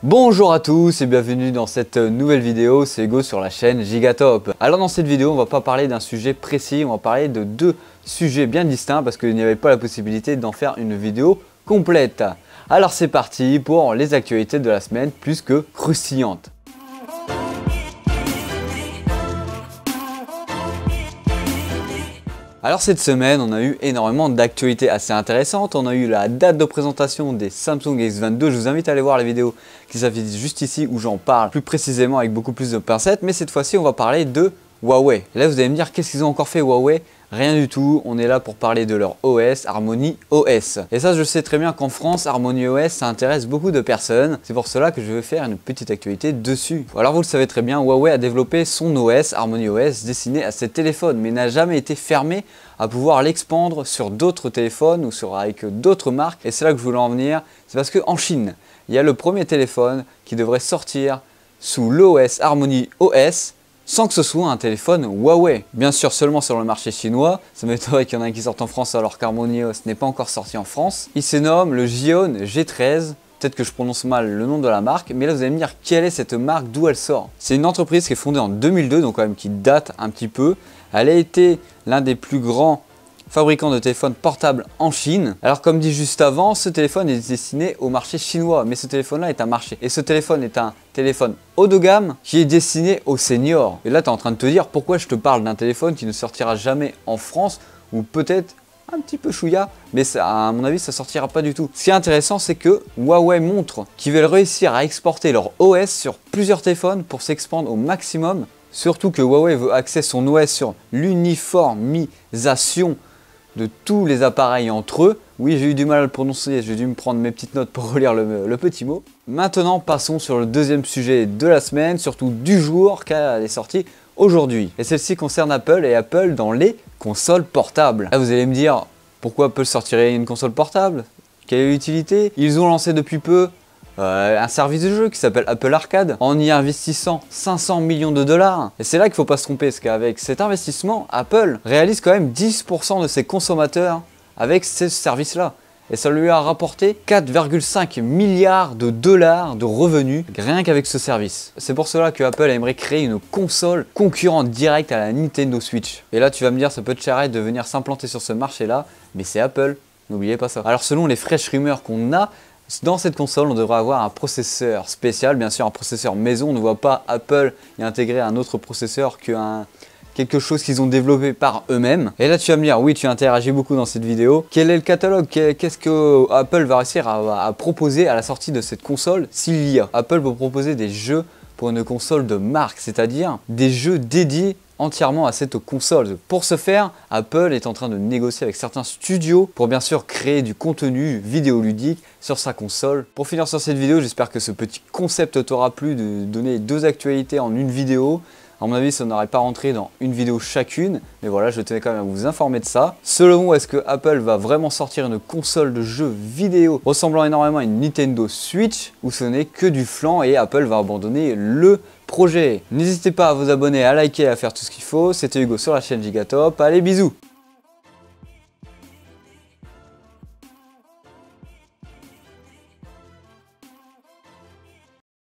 Bonjour à tous et bienvenue dans cette nouvelle vidéo, c'est Hugo sur la chaîne Gigatop. Alors dans cette vidéo, on va pas parler d'un sujet précis, on va parler de deux sujets bien distincts parce qu'il n'y avait pas la possibilité d'en faire une vidéo complète. Alors c'est parti pour les actualités de la semaine plus que croustillantes. Alors cette semaine, on a eu énormément d'actualités assez intéressantes. On a eu la date de présentation des Samsung S22. Je vous invite à aller voir la vidéo qui s'affiche juste ici où j'en parle plus précisément avec beaucoup plus de pincettes. Mais cette fois-ci, on va parler de Huawei. Et là, vous allez me dire, qu'est-ce qu'ils ont encore fait Huawei? Rien du tout, on est là pour parler de leur OS, Harmony OS. Et ça, je sais très bien qu'en France, Harmony OS, ça intéresse beaucoup de personnes. C'est pour cela que je vais faire une petite actualité dessus. Alors vous le savez très bien, Huawei a développé son OS, Harmony OS, destiné à ses téléphones, mais n'a jamais été fermé à pouvoir l'expandre sur d'autres téléphones ou avec d'autres marques. Et c'est là que je voulais en venir, c'est parce qu'en Chine, il y a le premier téléphone qui devrait sortir sous l'OS Harmony OS, sans que ce soit un téléphone Huawei. Bien sûr seulement sur le marché chinois, ça m'étonnerait qu'il y en ait un qui sorte en France alors qu'Harmony OS n'est pas encore sorti en France. Il se nomme le Xion G13, peut-être que je prononce mal le nom de la marque, mais là vous allez me dire quelle est cette marque, d'où elle sort. C'est une entreprise qui est fondée en 2002, donc quand même qui date un petit peu. Elle a été l'un des plus grands fabricant de téléphones portables en Chine. Alors comme dit juste avant, ce téléphone est destiné au marché chinois, mais ce téléphone là est un marché. Et ce téléphone est un téléphone haut de gamme qui est destiné aux seniors. Et là tu es en train de te dire pourquoi je te parle d'un téléphone qui ne sortira jamais en France, ou peut-être un petit peu chouïa, mais ça, à mon avis ça sortira pas du tout. Ce qui est intéressant, c'est que Huawei montre qu'ils veulent réussir à exporter leur OS sur plusieurs téléphones pour s'expandre au maximum. Surtout que Huawei veut axer son OS sur l'uniformisation de tous les appareils entre eux. Oui, j'ai eu du mal à le prononcer, j'ai dû me prendre mes petites notes pour relire le petit mot. Maintenant, passons sur le deuxième sujet de la semaine, surtout du jour, car elle est sortie aujourd'hui. Et celle-ci concerne Apple et Apple dans les consoles portables. Là, vous allez me dire, pourquoi Apple sortirait une console portable? Quelle est l'utilité? Ils ont lancé depuis peu un service de jeu qui s'appelle Apple Arcade en y investissant 500 millions de dollars. Et c'est là qu'il ne faut pas se tromper, parce qu'avec cet investissement, Apple réalise quand même 10% de ses consommateurs avec ce service-là. Et ça lui a rapporté 4,5 milliards de dollars de revenus rien qu'avec ce service. C'est pour cela que Apple aimerait créer une console concurrente directe à la Nintendo Switch. Et là tu vas me dire, ça peut te charrer de venir s'implanter sur ce marché-là, mais c'est Apple, n'oubliez pas ça. Alors selon les fraîches rumeurs qu'on a, dans cette console, on devrait avoir un processeur spécial, bien sûr un processeur maison. On ne voit pas Apple y intégrer un autre processeur que quelque chose qu'ils ont développé par eux-mêmes. Et là tu vas me dire, oui tu interagis beaucoup dans cette vidéo, quel est le catalogue? Qu'est-ce que Apple va réussir à proposer à la sortie de cette console s'il y a? Apple peut proposer des jeux pour une console de marque, c'est-à-dire des jeux dédiés entièrement à cette console. Pour ce faire, Apple est en train de négocier avec certains studios pour bien sûr créer du contenu vidéoludique sur sa console. Pour finir sur cette vidéo, j'espère que ce petit concept t'aura plu, de donner deux actualités en une vidéo. À mon avis, ça n'aurait pas rentré dans une vidéo chacune, mais voilà, je tenais quand même à vous informer de ça. Selon vous, est-ce que Apple va vraiment sortir une console de jeux vidéo ressemblant énormément à une Nintendo Switch, ou ce n'est que du flan et Apple va abandonner le projet? N'hésitez pas à vous abonner, à liker, à faire tout ce qu'il faut. C'était Hugo sur la chaîne Gigatop. Allez, bisous!